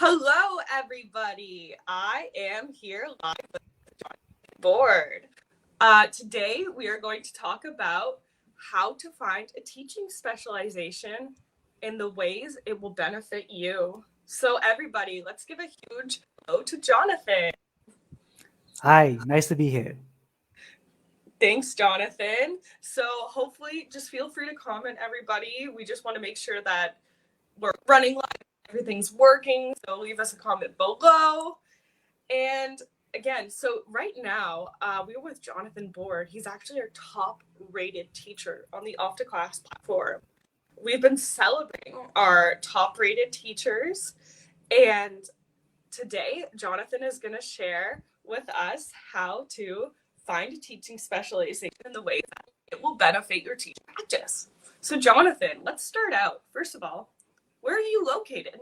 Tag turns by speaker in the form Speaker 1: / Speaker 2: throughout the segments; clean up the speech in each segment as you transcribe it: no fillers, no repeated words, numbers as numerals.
Speaker 1: Hello, everybody. I am here live with Jonathan Borde. Today, we are going to talk about how to find a teaching specialization in the ways it will benefit you. So, everybody, let's give a huge hello to Jonathan.
Speaker 2: Hi, nice to be here.
Speaker 1: Thanks, Jonathan. So, hopefully, just feel free to comment, everybody. We just want to make sure that we're running live, everything's working. So, leave us a comment below. And again, so right now, we are with Jonathan Borde. He's actually our top rated teacher on the Off to Class platform. We've been celebrating our top rated teachers. And today, Jonathan is going to share with us how to find a teaching specialization in the way that it will benefit your teaching practice. So, Jonathan, let's start out. First of all, where are you located?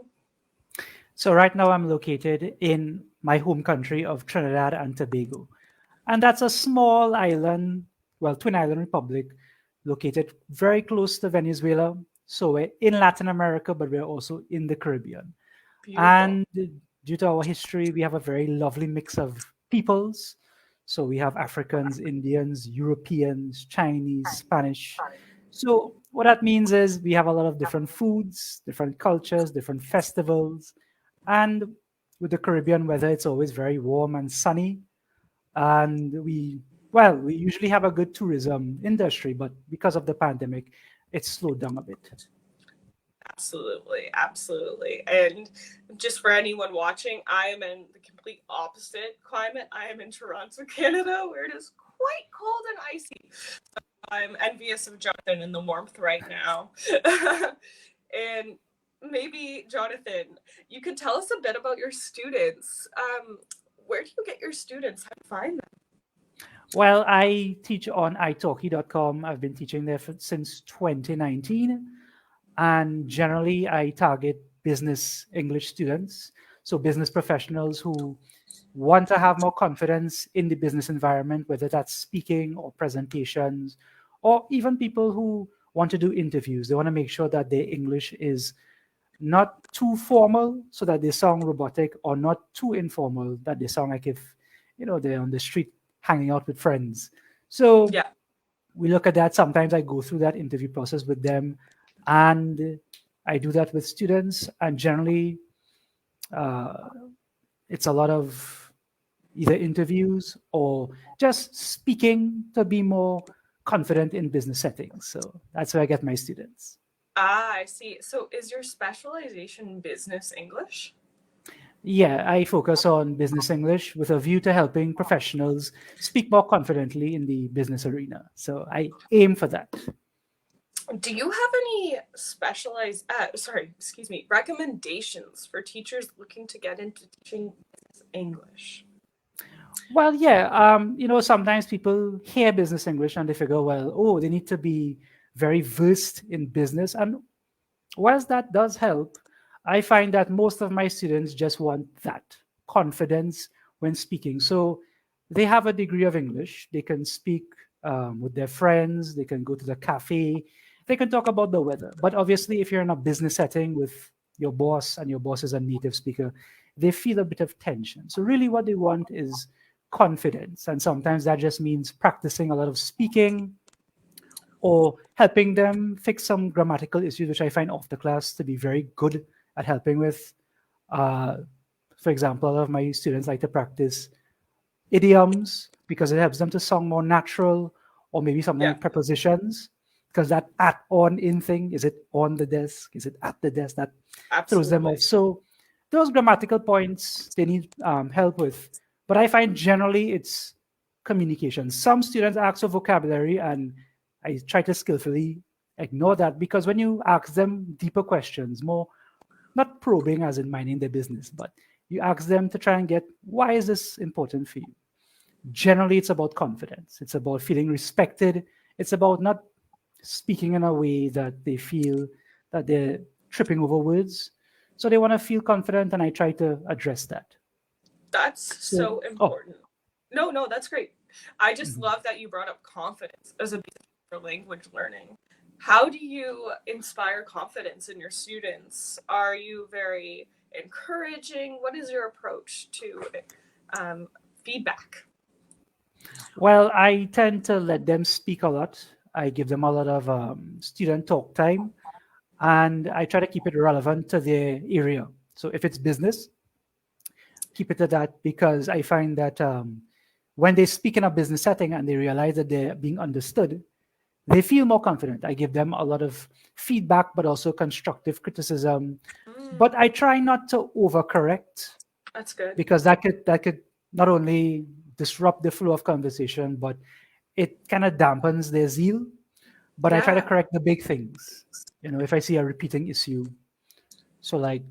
Speaker 2: So, right now I'm located in my home country of Trinidad and Tobago. And that's a small island, well, twin island republic, located very close to Venezuela. So, we're in Latin America, but we're also in the Caribbean.
Speaker 1: Beautiful.
Speaker 2: And due to our history, we have a very lovely mix of peoples. So, we have Africans, Indians, Europeans, Chinese, Spanish. So, what that means is we have a lot of different foods, different cultures, different festivals. And with the Caribbean weather, it's always very warm and sunny. And we usually have a good tourism industry, but because of the pandemic, it's slowed down a bit.
Speaker 1: Absolutely, absolutely. And just for anyone watching, I am in the complete opposite climate. I am in Toronto, Canada, where it is quite cold and icy. I'm envious of Jonathan in the warmth right now. And maybe, Jonathan, you could tell us a bit about your students. Where do you get your students? How do you find them?
Speaker 2: Well, I teach on italki.com. I've been teaching there since 2019. And generally, I target business English students. So, business professionals who want to have more confidence in the business environment, whether that's speaking or presentations, or even people who want to do interviews. They want to make sure that their English is not too formal so that they sound robotic, or not too informal that they sound like if they're on the street hanging out with friends. So
Speaker 1: Yeah,
Speaker 2: we look at that. Sometimes I go through that interview process with them, and I do that with students. And generally, uh, it's a lot of either interviews or just speaking to be more confident in business settings. So that's where I get my students.
Speaker 1: I see. So, is your specialization business English?
Speaker 2: Yeah, I focus on business English with a view to helping professionals speak more confidently in the business arena. So I aim for that.
Speaker 1: Do you have any recommendations for teachers looking to get into teaching English?
Speaker 2: Well, yeah, sometimes people hear business English and they figure, well, oh, they need to be very versed in business. And whilst that does help, I find that most of my students just want that confidence when speaking. So they have a degree of English. They can speak with their friends. They can go to the cafe. They can talk about the weather. But obviously, if you're in a business setting with your boss and your boss is a native speaker, they feel a bit of tension. So really what they want is confidence. And sometimes that just means practicing a lot of speaking, or helping them fix some grammatical issues, which I find off the class to be very good at helping with. Uh, for example, a lot of my students like to practice idioms because it helps them to sound more natural, or maybe something
Speaker 1: Yeah,
Speaker 2: like prepositions, because that at on in thing, is it on the desk? Is it at the desk? That throws them
Speaker 1: absolutely.
Speaker 2: off. So those grammatical points they need help with. But I find generally it's communication. Some students ask for vocabulary, and I try to skillfully ignore that, because when you ask them deeper questions, more not probing as in minding their business, but you ask them to try and get, why is this important for you? Generally, it's about confidence. It's about feeling respected. It's about not speaking in a way that they feel that they're tripping over words. So they want to feel confident, and I try to address that.
Speaker 1: That's
Speaker 2: So,
Speaker 1: so
Speaker 2: oh,
Speaker 1: important. No, no, that's great. I just
Speaker 2: mhm.
Speaker 1: love that you brought up confidence as a basis for language learning. How do you inspire confidence in your students? Are you very encouraging? What is your approach to feedback?
Speaker 2: Well, I tend to let them speak a lot. I give them a lot of student talk time, and I try to keep it relevant to their area. So if it's business, keep it to that, because I find that when they speak in a business setting and they realize that they're being understood, they feel more confident. I give them a lot of feedback, but also constructive criticism. But I try not to overcorrect,
Speaker 1: That's good.
Speaker 2: because that could not only disrupt the flow of conversation, but it kind of dampens their zeal. But I try to
Speaker 1: Yeah.
Speaker 2: correct the big things. If I see a repeating issue, so like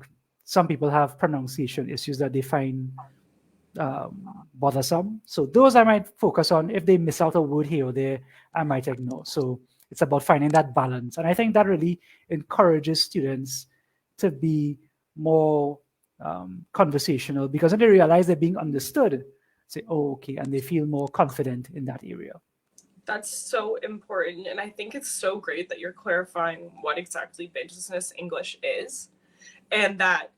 Speaker 2: some people have pronunciation issues that they find bothersome. So those I might focus on. If they miss out a word here or there, I might ignore. So it's about finding that balance. And I think that really encourages students to be more conversational, because when they realize they're being understood, say, oh, okay, and they feel more confident in that area.
Speaker 1: That's so important. And I think it's so great that you're clarifying what exactly business English is, and that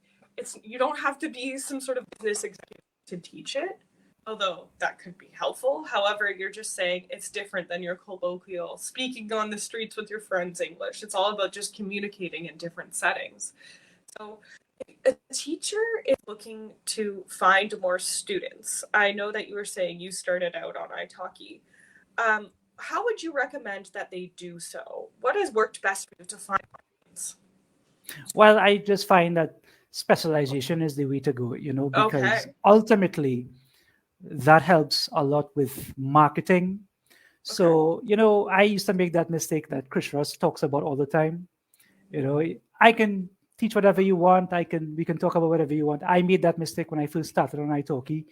Speaker 1: you don't have to be some sort of business executive to teach it, although that could be helpful. However, you're just saying it's different than your colloquial speaking on the streets with your friends English. It's all about just communicating in different settings. So a teacher is looking to find more students. I know that you were saying you started out on italki. How would you recommend that they do so? What has worked best for you to find students?
Speaker 2: Well, I just find that specialization is the way to go, because
Speaker 1: Okay.
Speaker 2: ultimately that helps a lot with marketing.
Speaker 1: Okay.
Speaker 2: So, I used to make that mistake that Chris Ross talks about all the time. I can teach whatever you want. We can talk about whatever you want. I made that mistake when I first started on italki,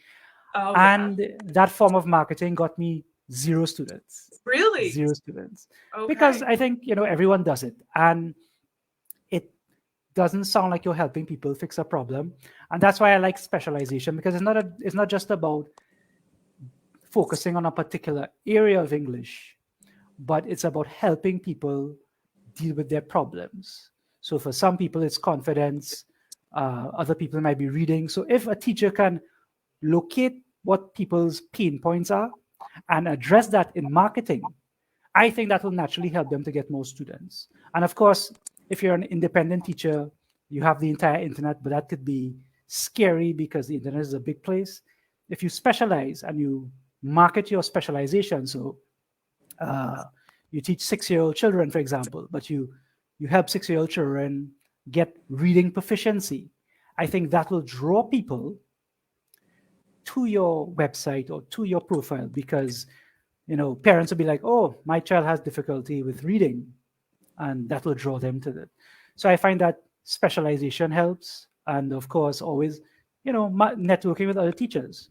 Speaker 1: Oh yeah.
Speaker 2: and that form of marketing got me zero students.
Speaker 1: Really?
Speaker 2: Zero students. Because
Speaker 1: Okay.
Speaker 2: I think, everyone does it. And it doesn't sound like you're helping people fix a problem. And that's why I like specialization, because it's not just about focusing on a particular area of English, but it's about helping people deal with their problems. So for some people, it's confidence. Other people might be reading. So if a teacher can locate what people's pain points are and address that in marketing, I think that will naturally help them to get more students. And of course, if you're an independent teacher, you have the entire internet, but that could be scary because the internet is a big place. If you specialize and you market your specialization, so uh, you teach 6-year-old children, for example, but you help 6-year-old children get reading proficiency, I think that will draw people to your website or to your profile, because parents will be like, oh, my child has difficulty with reading, and that will draw them to that. So I find that specialization helps, and of course always networking with other teachers,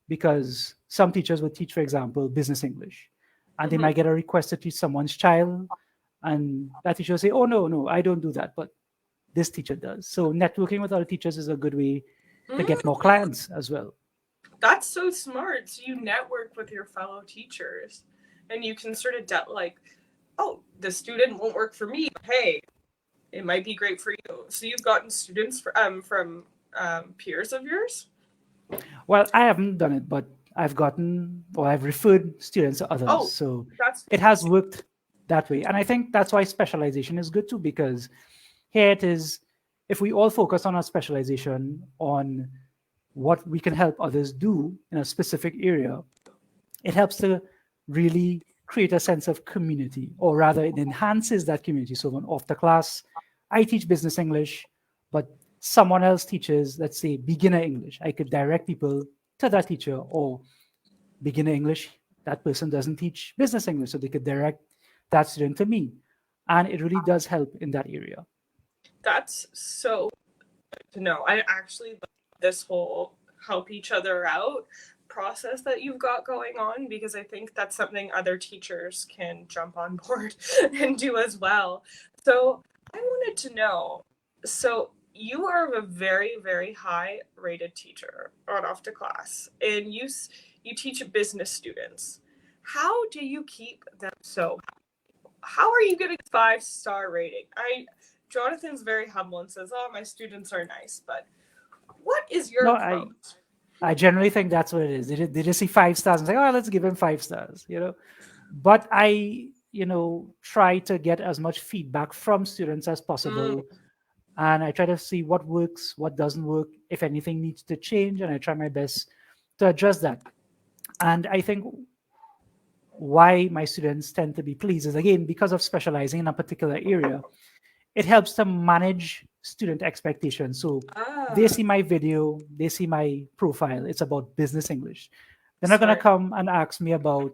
Speaker 2: because some teachers would teach, for example, business English, and they
Speaker 1: Mm-hmm.
Speaker 2: might get a request to teach someone's child, and that teacher will say, oh, no, I don't do that, but this teacher does. So networking with other teachers is a good way to get more clients as well.
Speaker 1: That's so smart. So you network with your fellow teachers, and you can sort of like, oh, the student won't work for me. But hey, it might be great for you. So you've gotten students from peers of yours.
Speaker 2: Well, I haven't done it, but I've referred students to others.
Speaker 1: Oh,
Speaker 2: So
Speaker 1: that's
Speaker 2: it has worked that way. And I think that's why specialization is good too, because here it is, if we all focus on our specialization, on what we can help others do in a specific area, it helps to really create a sense of community, or rather, it enhances that community. So when after class, I teach business English, but someone else teaches, let's say, beginner English. I could direct people to that teacher, or beginner English, that person doesn't teach business English, so they could direct that student to me. And it really does help in that area.
Speaker 1: that's so good to know. I actually love this whole help each other out process that you've got going on, because I think that's something other teachers can jump on board and do as well. So I wanted to know, so you are a very, very high rated teacher on off to class, and you teach business students. How do you keep them so, how are you getting 5-star rating? Jonathan's very humble and says, "Oh, my students are nice," but what is your
Speaker 2: No,
Speaker 1: approach?
Speaker 2: I generally think that's what it is. They just see 5 stars and say, oh, let's give him 5 stars, But I, try to get as much feedback from students as
Speaker 1: Mm.
Speaker 2: possible. And I try to see what works, what doesn't work, if anything needs to change. And I try my best to address that. And I think why my students tend to be pleased is, again, because of specializing in a particular area, it helps to manage student expectations. So they
Speaker 1: Ah,
Speaker 2: see my video, they see my profile. It's about business English. They're not going to
Speaker 1: smart.
Speaker 2: come and ask me about,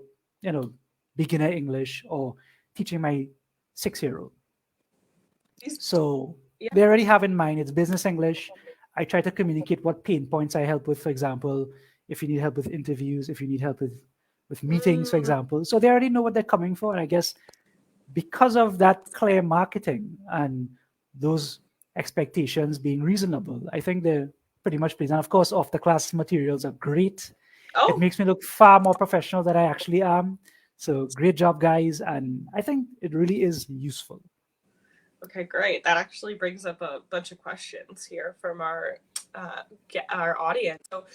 Speaker 2: beginner English or teaching my 6 year old.
Speaker 1: These-
Speaker 2: So
Speaker 1: Yeah.
Speaker 2: they already have in mind it's business English. I try to communicate what pain points I help with, for example, if you need help with interviews, if you need help with meetings, for
Speaker 1: Mm.
Speaker 2: example. So they already know what they're coming for. And I guess because of that clear marketing and those expectations being reasonable, I think they're pretty much pleased. And of course, off the class materials are great. It
Speaker 1: Oh,
Speaker 2: makes me look far more professional than I actually am. So great job, guys. And I think it really is useful.
Speaker 1: okay, great. That actually brings up a bunch of questions here from our audience. So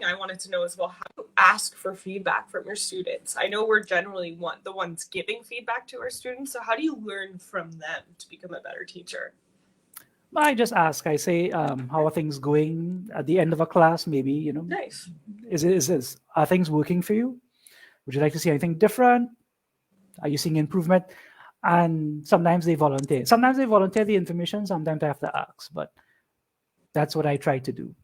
Speaker 1: I wanted to know as well, how do you ask for feedback from your students? I know we're generally the ones giving feedback to our students. So how do you learn from them to become a better teacher?
Speaker 2: I just ask, I say, how are things going at the end of a class? Maybe,
Speaker 1: Nice.
Speaker 2: are things working for you? Would you like to see anything different? Are you seeing improvement? And sometimes they volunteer. Sometimes they volunteer the information. Sometimes I have to ask, but that's what I try to do.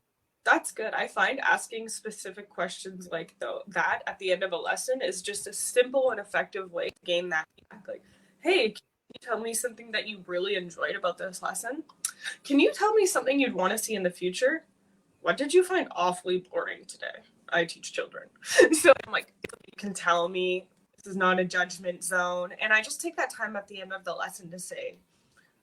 Speaker 1: That's good. I find asking specific questions like that at the end of a lesson is just a simple and effective way to gain that feedback. Like, hey, can you tell me something that you really enjoyed about this lesson? Can you tell me something you'd want to see in the future? What did you find awfully boring today? I teach children. So I'm like, you can tell me. This is not a judgment zone. And I just take that time at the end of the lesson to say,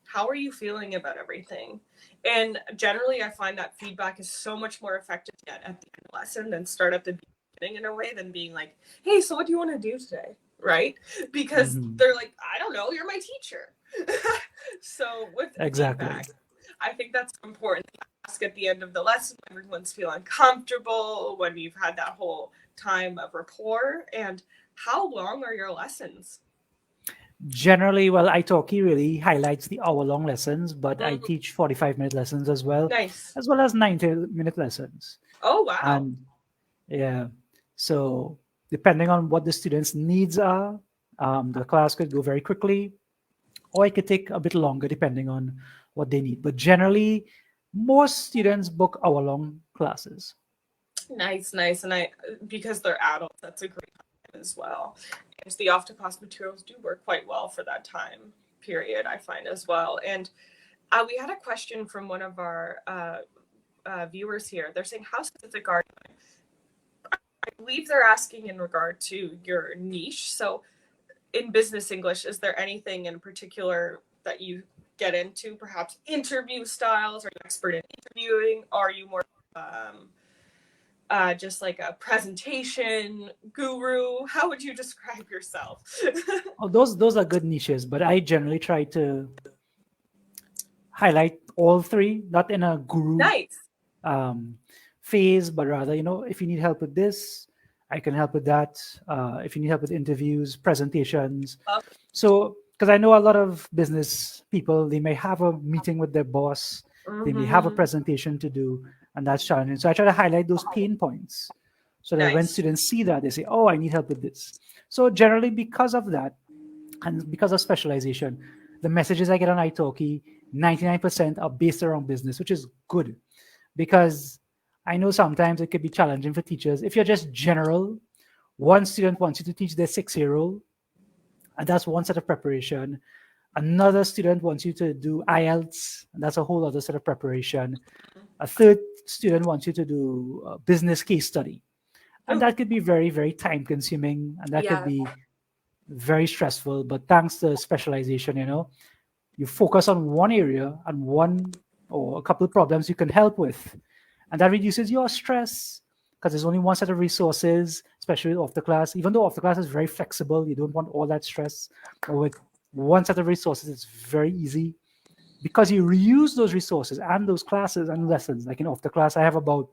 Speaker 1: how are you feeling about everything? And generally, I find that feedback is so much more effective at the end of the lesson than start at the beginning in a way than being like, hey, so what do you want to do today? Right? Because
Speaker 2: Mhm.
Speaker 1: they're like, I don't know, you're my teacher. So with
Speaker 2: Exactly.
Speaker 1: feedback, I think that's important to ask at the end of the lesson when everyone's feeling comfortable, when you've had that whole time of rapport. And how long are your lessons?
Speaker 2: Generally, well, italki really highlights the hour-long lessons, but I
Speaker 1: Mm,
Speaker 2: teach 45-minute lessons
Speaker 1: nice.
Speaker 2: as well as 90-minute lessons.
Speaker 1: Oh, wow.
Speaker 2: And yeah, so depending on what the students' needs are, the class could go very quickly, or it could take a bit longer depending on what they need. But generally, most students book hour-long classes.
Speaker 1: Nice, nice. And because they're adults, that's a great time as well. And the off to class materials do work quite well for that time period, I find as well. And we had a question from one of our viewers here. They're saying, how specific are you? I believe they're asking in regard to your niche. So, in business English, is there anything in particular that you get into? Perhaps interview styles? Are you expert in interviewing? Are you more just like a presentation guru? How would you describe yourself?
Speaker 2: Oh, those are good niches, but I generally try to highlight all three, not in a guru
Speaker 1: Nice.
Speaker 2: um, phase, but rather, if you need help with this, I can help with that. If you need help with interviews, presentations.
Speaker 1: Love
Speaker 2: So, because I know a lot of business people, they may have a meeting with their boss, they may have a
Speaker 1: Mm-hmm.
Speaker 2: presentation to do, and that's challenging. So I try to highlight those pain points so that when
Speaker 1: Nice.
Speaker 2: students see that, they say, oh, I need help with this. So generally, because of that, and because of specialization, the messages I get on italki, 99% are based around business, which is good because I know sometimes it could be challenging for teachers. If you're just general, one student wants you to teach their 6 year old, and that's one set of preparation. Another student wants you to do IELTS, and that's a whole other set of preparation. A third student wants you to do a business case study. And
Speaker 1: Ooh,
Speaker 2: that could be very, very time consuming, and that could
Speaker 1: yeah.
Speaker 2: be very stressful. But thanks to specialization, you focus on one area and one or a couple of problems you can help with. And that reduces your stress because there's only one set of resources, especially off the class. Even though off the class is very flexible, you don't want all that stress. But with one set of resources, it's very easy. because you reuse those resources and those classes and lessons. Like in after class, I have about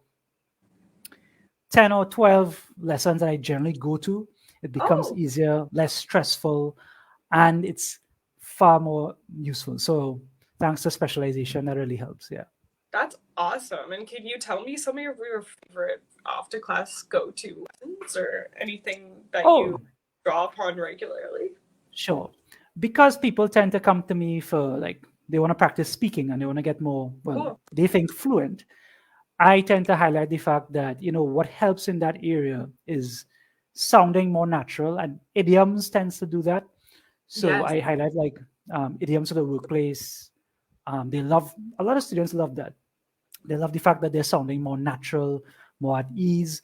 Speaker 2: 10 or 12 lessons that I generally go to. It becomes
Speaker 1: Oh,
Speaker 2: easier, less stressful, and it's far more useful. So thanks to specialization, that really helps. Yeah.
Speaker 1: that's awesome. And can you tell me some of your favorite after class go to lessons or anything that you
Speaker 2: Oh,
Speaker 1: draw upon regularly?
Speaker 2: sure. Because people tend to come to me for like they want to practice speaking and they want to get more, well,
Speaker 1: Cool.
Speaker 2: they think fluent. I tend to highlight the fact that, what helps in that area is sounding more natural, and idioms tends to do that. So
Speaker 1: Yes.
Speaker 2: I highlight like idioms of the workplace. They love, a lot of students love that. They love the fact that they're sounding more natural, more at ease.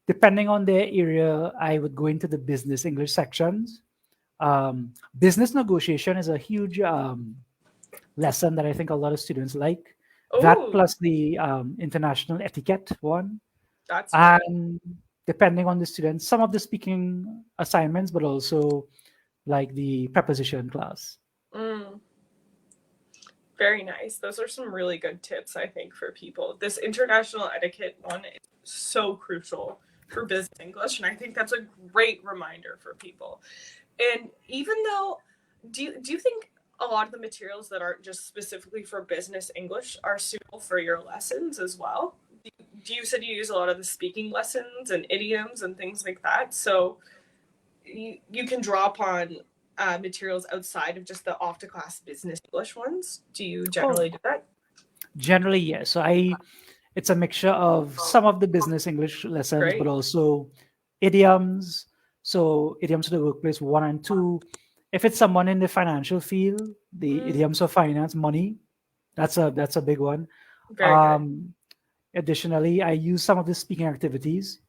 Speaker 2: Depending on their area, I would go into the business English sections. Business negotiation is a huge lesson that I think a lot of students like. That
Speaker 1: Oh,
Speaker 2: plus the international etiquette one.
Speaker 1: that's very
Speaker 2: And depending on the student, some of the speaking assignments, but also like the preposition class.
Speaker 1: mm, very nice. Those are some really good tips, I think, for people. This international etiquette one is so crucial for business English, and I think that's a great reminder for people. And even though, do you think a lot of the materials that aren't just specifically for business English are suitable for your lessons as well? You said you use a lot of the speaking lessons and idioms and things like that. So you can draw upon materials outside of just the off to class business English ones. Do you
Speaker 2: Oh,
Speaker 1: generally do that?
Speaker 2: generally, yes. So it's a mixture of some of the business English lessons, but
Speaker 1: Great.
Speaker 2: also idioms. So idioms to the workplace 1 and 2. If it's someone in the financial field, the
Speaker 1: Mm,
Speaker 2: idioms of finance, money, that's a big one.
Speaker 1: very good.
Speaker 2: Um, Additionally, I use some of the speaking activities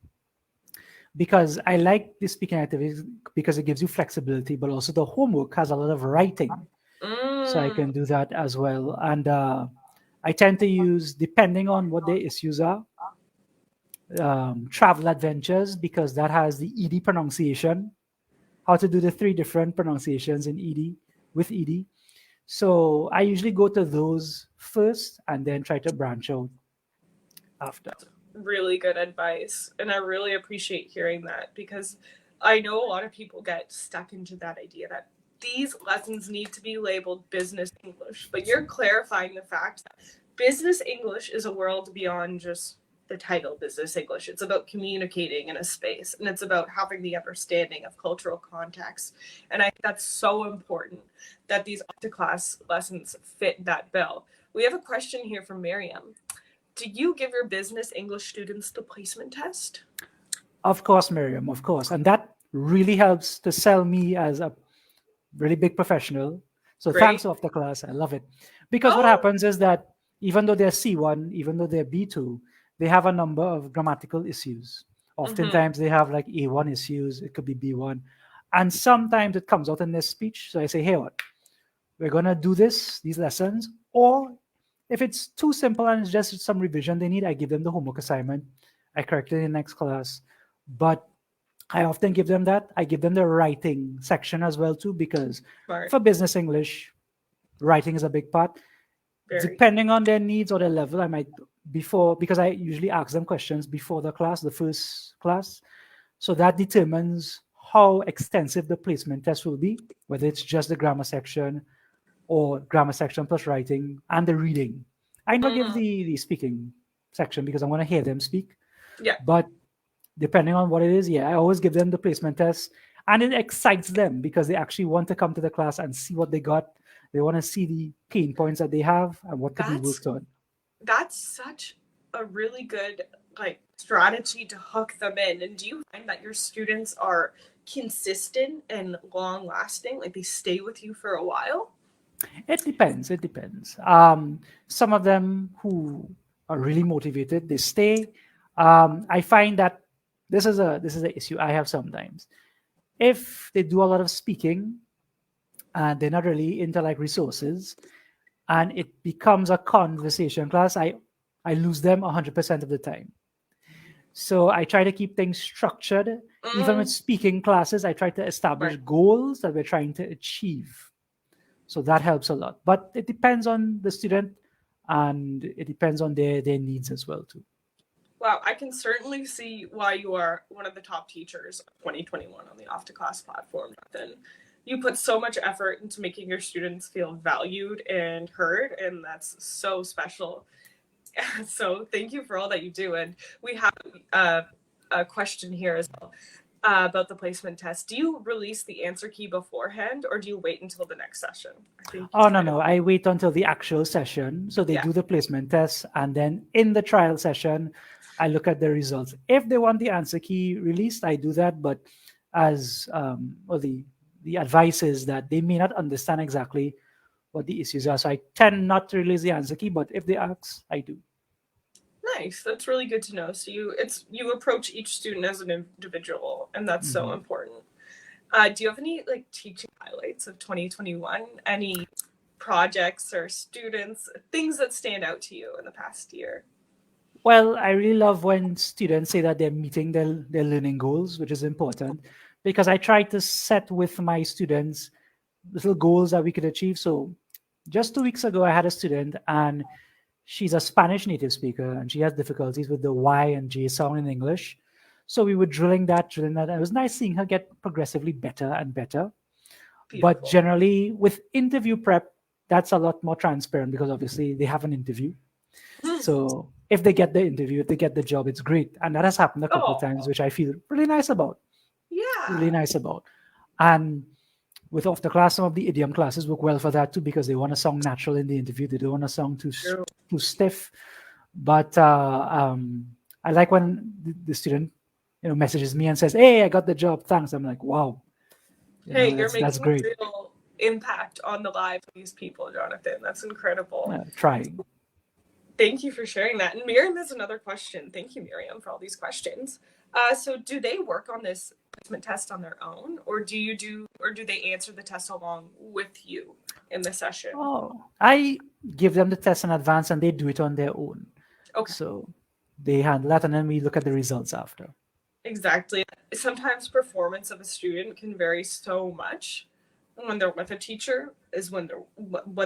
Speaker 2: because I like the speaking activities because it gives you flexibility, but also the homework has a lot of writing. So I
Speaker 1: Mm,
Speaker 2: can do that as well. And I tend to use, depending on what the issues are, travel adventures because that has the ED pronunciation, how to do the 3 different pronunciations in ED with ED. So I usually go to those first and then try to branch out after.
Speaker 1: really good advice. And I really appreciate hearing that because I know a lot of people get stuck into that idea that these lessons need to be labeled business English, but you're clarifying the fact that business English is a world beyond just the title business English. It's about communicating in a space and it's about having the understanding of cultural context. And I think that's so important that these up to class lessons fit that bill. We have a question here from Miriam. Do you give your business English students the placement test?
Speaker 2: Of course, Miriam, of course. And that really helps to sell me as a really big professional. So
Speaker 1: Great.
Speaker 2: thanks off the class. I love it. Because what
Speaker 1: Oh,
Speaker 2: happens is that even though they're C1, even though they're B2, they have a number of grammatical issues.
Speaker 1: mm-hmm.
Speaker 2: Oftentimes they have like A1 issues, it could be B1. And sometimes it comes out in their speech. So I say, hey, what? We're going to do these lessons. Or if it's too simple and it's just some revision they need, I give them the homework assignment. I correct it in the next class. But I often give them that. I give them the writing section as well too, because
Speaker 1: Smart.
Speaker 2: for business English, writing is a big part.
Speaker 1: Very.
Speaker 2: Depending on their needs or their level, I might before because I usually ask them questions before the class, the first class. So that determines how extensive the placement test will be, whether it's just the grammar section or grammar section plus writing and the reading. I not give
Speaker 1: Mm,
Speaker 2: the speaking section because I want to hear them speak.
Speaker 1: yeah,
Speaker 2: But depending on what it is, yeah, I always give them the placement test. And it excites them because they actually want to come to the class and see what they got. They want to see the pain points that they have and what could be
Speaker 1: that's
Speaker 2: worked on.
Speaker 1: that's such a really good like strategy to hook them in. And do you find that your students are consistent and long lasting? Like they stay with you for a while?
Speaker 2: It depends. It depends. Some of them who are really motivated, they stay. I find that this is an issue I have sometimes. If they do a lot of speaking and they're not really into like resources, and it becomes a conversation class, I lose them 100% of the time. So I try to keep things structured. Even with
Speaker 1: Mm,
Speaker 2: speaking classes, I try to establish
Speaker 1: smart.
Speaker 2: goals that we're trying to achieve. So that helps a lot. But it depends on the student, and it depends on their needs as well too.
Speaker 1: Wow, I can certainly see why you are one of the top teachers of 2021 on the Off to Class platform, Jonathan. You put so much effort into making your students feel valued and heard, and that's so special. So thank you for all that you do. And we have a question here as well about the placement test. Do you release the answer key beforehand, or do you wait until the next session? I think
Speaker 2: Oh, no, no. I wait until the actual session. So they
Speaker 1: Yeah.
Speaker 2: do the placement test. And then in the trial session, I look at the results. If they want the answer key released, I do that. But as well, the advice is that they may not understand exactly what the issues are. So I tend not to release the answer key. But if they ask, I do.
Speaker 1: Nice. That's really good to know. So you approach each student as an individual, and that's so
Speaker 2: Mhm.
Speaker 1: important. Do you have any like teaching highlights of 2021? Any projects or students, things that stand out to you in the past year?
Speaker 2: Well, I really love when students say that they're meeting their learning goals, which is important because I try to set with my students little goals that we could achieve. So just 2 weeks ago, I had a student and she's a Spanish native speaker and she has difficulties with the Y and J sound in English. So we were drilling that. And it was nice seeing her get progressively better and better. But
Speaker 1: Beautiful.
Speaker 2: generally, with interview prep, that's a lot more transparent because obviously they have an interview. So if they get the interview, if they get the job, it's great. And that has happened a couple of
Speaker 1: Oh,
Speaker 2: times, which I feel really nice about. Really
Speaker 1: yeah.
Speaker 2: nice about. And with off the class, some of the idiom classes work well for that too because they want to sound natural in the interview. They don't want to sound
Speaker 1: True.
Speaker 2: too stiff. But I like when the student messages me and says, "Hey, I got the job. Thanks." I'm like, "Wow,
Speaker 1: Hey, you're
Speaker 2: that's
Speaker 1: making a
Speaker 2: great."
Speaker 1: real impact on the lives of these people, Jonathan. That's incredible.
Speaker 2: Trying.
Speaker 1: Thank you for sharing that. And Miriam has another question. Thank you, Miriam, for all these questions. So do they work on this placement test on their own, or do they answer the test along with you in the session?
Speaker 2: Oh, I give them the test in advance and they do it on their own.
Speaker 1: Okay.
Speaker 2: So they handle that and then we look at the results after.
Speaker 1: Exactly. Sometimes performance of a student can vary so much when they're with a teacher is when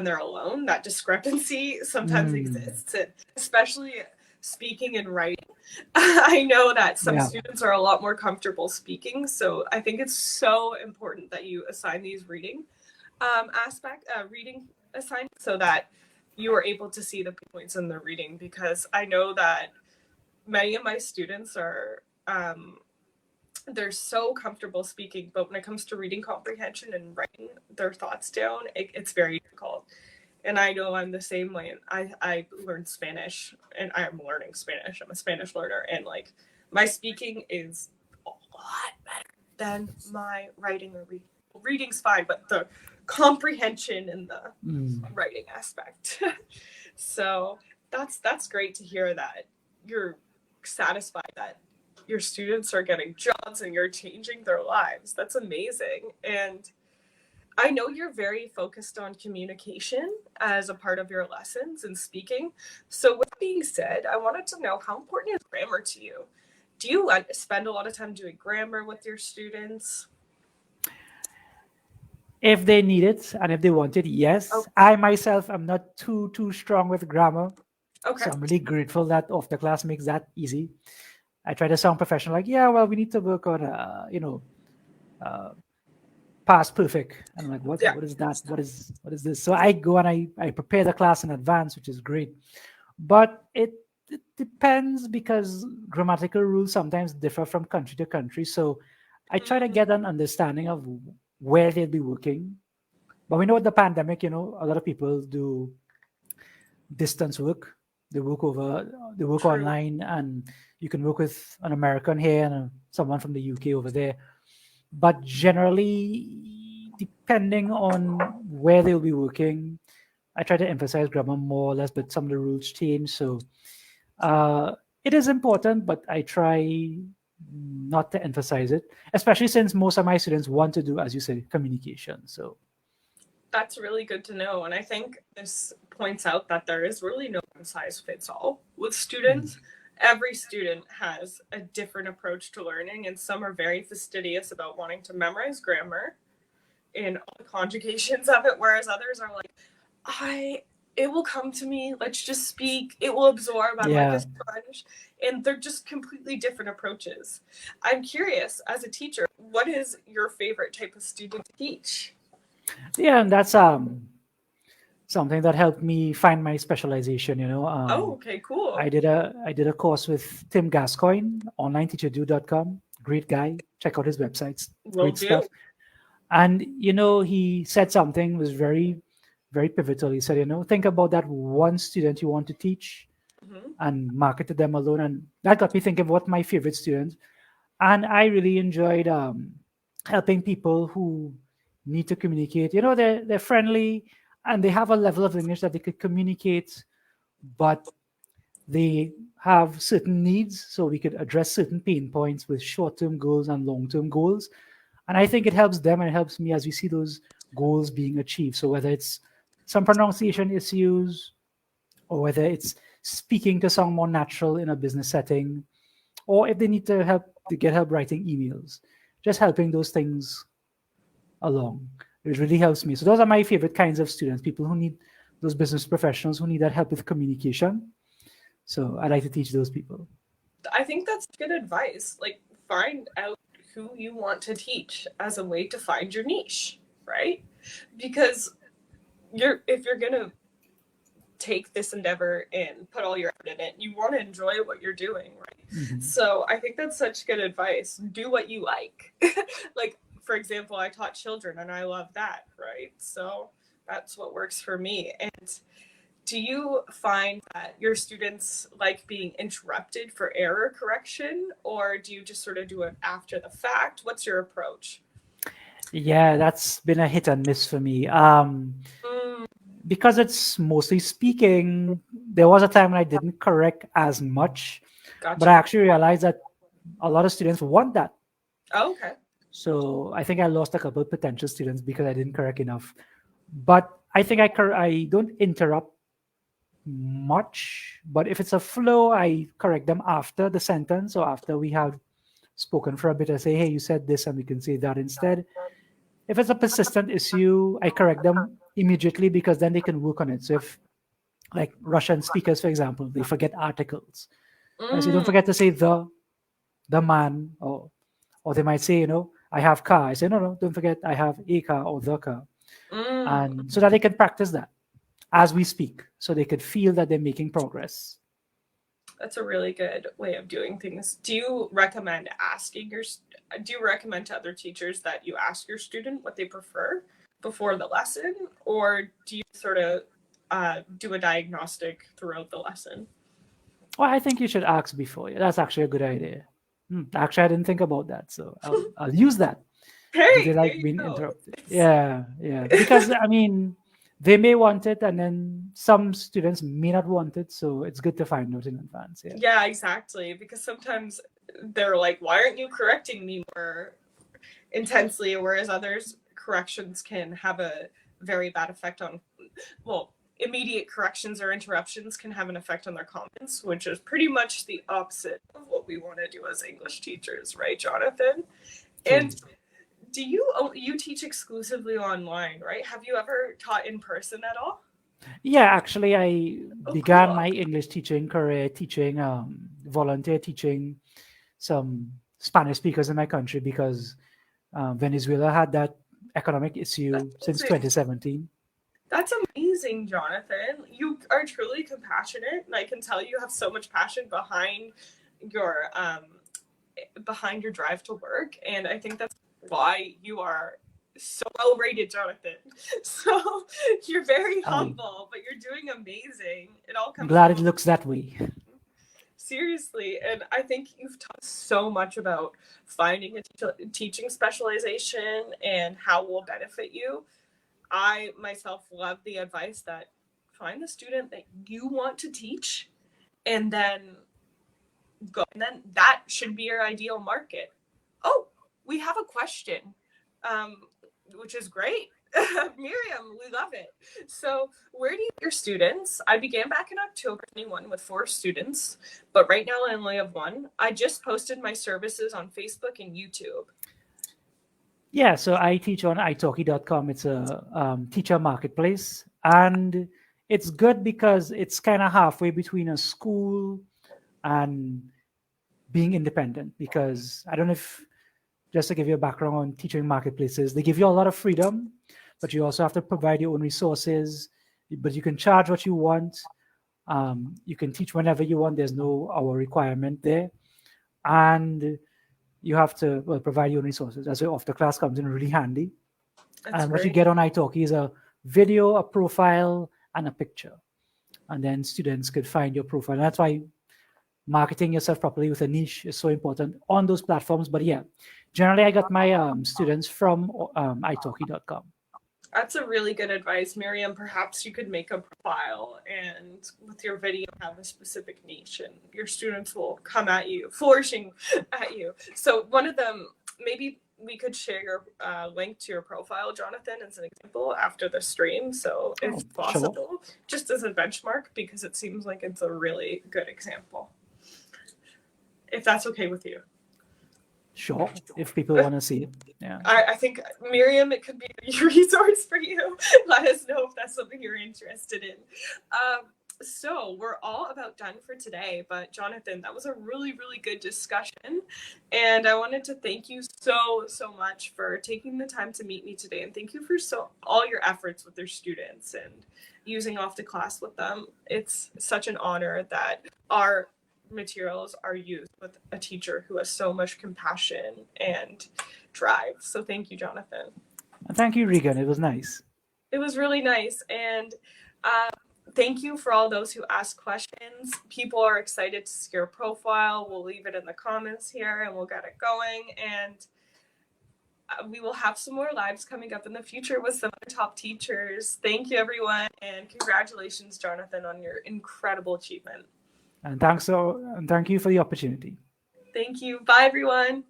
Speaker 1: they're alone. That discrepancy sometimes
Speaker 2: Mm,
Speaker 1: exists, and especially speaking and writing. I know that some
Speaker 2: yeah.
Speaker 1: students are a lot more comfortable speaking, so I think it's so important that you assign these reading assignments so that you are able to see the points in the reading, because I know that many of my students are they're so comfortable speaking, but when it comes to reading comprehension and writing their thoughts down, it's very difficult. And I know I'm the same way. I learned Spanish, and I'm learning Spanish. I'm a Spanish learner, and like my speaking is a lot better than my writing or reading. Reading's fine, but the comprehension and the
Speaker 2: Mm.
Speaker 1: writing aspect. So that's great to hear that you're satisfied that your students are getting jobs and you're changing their lives. That's amazing. And I know you're very focused on communication as a part of your lessons and speaking. So, with that being said, I wanted to know, how important is grammar to you? Do you spend a lot of time doing grammar with your students?
Speaker 2: If they need it and if they want it,
Speaker 1: Oh,
Speaker 2: yes. I myself am not too strong with grammar.
Speaker 1: okay.
Speaker 2: So I'm really grateful that off the class makes that easy. I try to sound professional, like, yeah, well, we need to work on uh past perfect. And I'm like,
Speaker 1: Yeah.
Speaker 2: what is that? What is this? So I go and I prepare the class in advance, which is great. But it depends because grammatical rules sometimes differ from country to country. So I try to get an understanding of where they'll be working. But we know with the pandemic, a lot of people do distance work. They work
Speaker 1: True.
Speaker 2: online, and you can work with an American here and someone from the UK over there. But generally, depending on where they'll be working, I try to emphasize grammar more or less, but some of the rules change. So uh, it is important, but I try not to emphasize it, especially since most of my students want to do, as you said, communication. So
Speaker 1: That's really good to know. And I think this points out that there is really no one size fits all with
Speaker 2: mm,
Speaker 1: students. Every student has a different approach to learning, and some are very fastidious about wanting to memorize grammar, in all the conjugations of it, whereas others are like, it will come to me, let's just speak, it will absorb, I'm like a
Speaker 2: Yeah.
Speaker 1: sponge. And they're just completely different approaches. I'm curious, as a teacher, what is your favorite type of student to teach?
Speaker 2: Yeah, and that's something that helped me find my specialization.
Speaker 1: Oh, okay, cool.
Speaker 2: I did a course with Tim Gascoigne, onlineteacherdu.com. Great guy. Check out his websites.
Speaker 1: Will
Speaker 2: Great
Speaker 1: do.
Speaker 2: stuff. And he said something was very, very pivotal. He said, think about that one student you want to teach
Speaker 1: Mm-hmm.
Speaker 2: and market to them alone. And that got me thinking what my favorite students. And I really enjoyed helping people who need to communicate. They're friendly and they have a level of English that they could communicate, but they have certain needs, so we could address certain pain points with short-term goals and long-term goals. And I think it helps them and it helps me as we see those goals being achieved. So whether it's some pronunciation issues or whether it's speaking to someone more natural in a business setting, or if they need to get help writing emails, just helping those things along. It really helps me. So those are my favorite kinds of students, people who need those business professionals who need that help with communication. So I like to teach those people.
Speaker 1: I think that's good advice. Like, find out who you want to teach as a way to find your niche, right? Because if you're gonna take this endeavor and put all your effort in it, you want to enjoy what you're doing, right?
Speaker 2: Mhm.
Speaker 1: So I think that's such good advice. Do what you like. Like, for example, I taught children and I love that, right? So that's what works for me. And do you find that your students like being interrupted for error correction, or do you just sort of do it after the fact? What's your approach?
Speaker 2: Yeah, that's been a hit and miss for me.
Speaker 1: Mm,
Speaker 2: Because it's mostly speaking, there was a time when I didn't correct as much, but I
Speaker 1: gotcha.
Speaker 2: actually realized that a lot of students want that.
Speaker 1: Oh, okay.
Speaker 2: So I think I lost a couple of potential students because I didn't correct enough. But I think I don't interrupt much. But if it's a flow, I correct them after the sentence or after we have spoken for a bit. I say, hey, you said this, and we can say that instead. If it's a persistent issue, I correct them immediately because then they can work on it. So if like Russian speakers, for example, they forget articles. I say, don't
Speaker 1: Mm,
Speaker 2: forget to say the man, or they might say, I have car. I say, no, don't forget I have a car or the car.
Speaker 1: mm.
Speaker 2: And so that they can practice that as we speak, so they could feel that they're making progress.
Speaker 1: That's a really good way of doing things. Do you recommend do you recommend to other teachers that you ask your student what they prefer before the lesson, or do you sort of do a diagnostic throughout the lesson?
Speaker 2: Well, I think you should ask before. Yeah, that's actually a good idea. Actually, I didn't think about that, so I'll use that. Do they
Speaker 1: Hey, there
Speaker 2: like
Speaker 1: you
Speaker 2: being
Speaker 1: go.
Speaker 2: interrupted? Yeah, yeah. Because I mean, they may want it, and then some students may not want it. So it's good to find out in advance. Yeah.
Speaker 1: Yeah, exactly. Because sometimes they're like, why aren't you correcting me more intensely? Whereas others, corrections can have a very bad effect on, well, immediate corrections or interruptions can have an effect on their confidence, which is pretty much the opposite of what we want to do as English teachers, right, Jonathan?
Speaker 2: True.
Speaker 1: And you teach exclusively online, right? Have you ever taught in person at all?
Speaker 2: Yeah, actually, I
Speaker 1: Oh,
Speaker 2: began
Speaker 1: cool.
Speaker 2: my English teaching career teaching, volunteer teaching some Spanish speakers in my country because Venezuela had that economic
Speaker 1: That's
Speaker 2: issue since
Speaker 1: amazing.
Speaker 2: 2017.
Speaker 1: That's amazing, Jonathan. You are truly compassionate, and I can tell you have so much passion your behind your drive to work. And I think that's why you are so well rated, Jonathan. So you're very
Speaker 2: I'm
Speaker 1: humble, but you're doing amazing. It all comes
Speaker 2: glad
Speaker 1: from
Speaker 2: it looks that way.
Speaker 1: seriously. And I think you've taught so much about finding a teaching specialization and how it will benefit you. I myself love the advice that find the student that you want to teach and then go. And then that should be your ideal market. Oh, we have a question, um, which is great. Miriam, we love it. So, where do you get your students? I began back in October 21 with 4 students, but right now I only have one. I just posted my services on Facebook and YouTube.
Speaker 2: Yeah, so I teach on italki.com. It's a teacher marketplace. And it's good because it's kind of halfway between a school and being independent. Because I don't know if, just to give you a background on teaching marketplaces, they give you a lot of freedom, but you also have to provide your own resources. But you can charge what you want. You can teach whenever you want. There's no hour requirement there. And you have to, well, provide your own resources. That's where off the class comes in really handy.
Speaker 1: That's
Speaker 2: And what you
Speaker 1: great.
Speaker 2: get on italki is a video, a profile, and a picture. And then students could find your profile. And that's why marketing yourself properly with a niche is so important on those platforms. But yeah, generally I got my students from italki.com.
Speaker 1: That's a really good advice, Miriam. Perhaps you could make a profile and with your video have a specific niche, and your students will come at you, flourishing at you. So one of them, maybe we could share your link to your profile, Jonathan, as an example after the stream. So
Speaker 2: Oh,
Speaker 1: if
Speaker 2: sure.
Speaker 1: possible, just as a benchmark, because it seems like it's a really good example. If that's okay with you.
Speaker 2: Sure. If people want to see it. Yeah.
Speaker 1: I think, Miriam, it could be a resource for you. Let us know if that's something you're interested in. So we're all about done for today, but Jonathan, that was a really, really good discussion. And I wanted to thank you so much for taking the time to meet me today. And thank you for all your efforts with your students and using off the class with them. It's such an honor that our materials are used with a teacher who has so much compassion and drive. So thank you, Jonathan.
Speaker 2: And thank you, Regan. It was nice.
Speaker 1: It was really nice. And thank you for all those who asked questions. People are excited to see your profile. We'll leave it in the comments here and we'll get it going. And we will have some more lives coming up in the future with some other top teachers. Thank you, everyone. And congratulations, Jonathan, on your incredible achievement.
Speaker 2: And thank you for the opportunity.
Speaker 1: Thank you. Bye, everyone.